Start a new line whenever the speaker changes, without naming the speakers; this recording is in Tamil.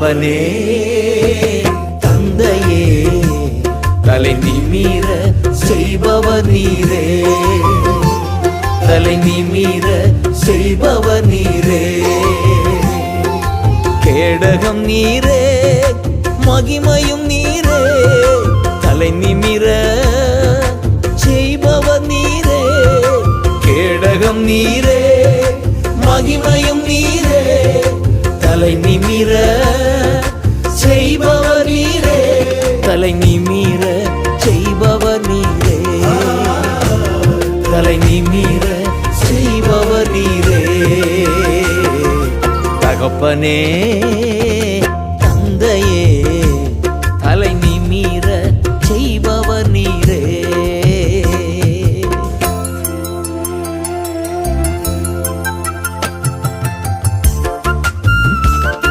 தகப்பனே தந்தையே தலை நிமிர செய்பவர் நீரே, தலை நிமிர செய்பவர் நீரே. கேடகம் நீரே மகிமையும் நீரே, தலை நிமிர செய்பவர் நீரே. கேடகம் நீரே மகிமையும் நீரே, தலை நிமிர செய்பவர் நீரே, தலை நிமிர செய்பவர் நீரே, தலை நிமிர செய்பவர் நீரே. தகப்பனே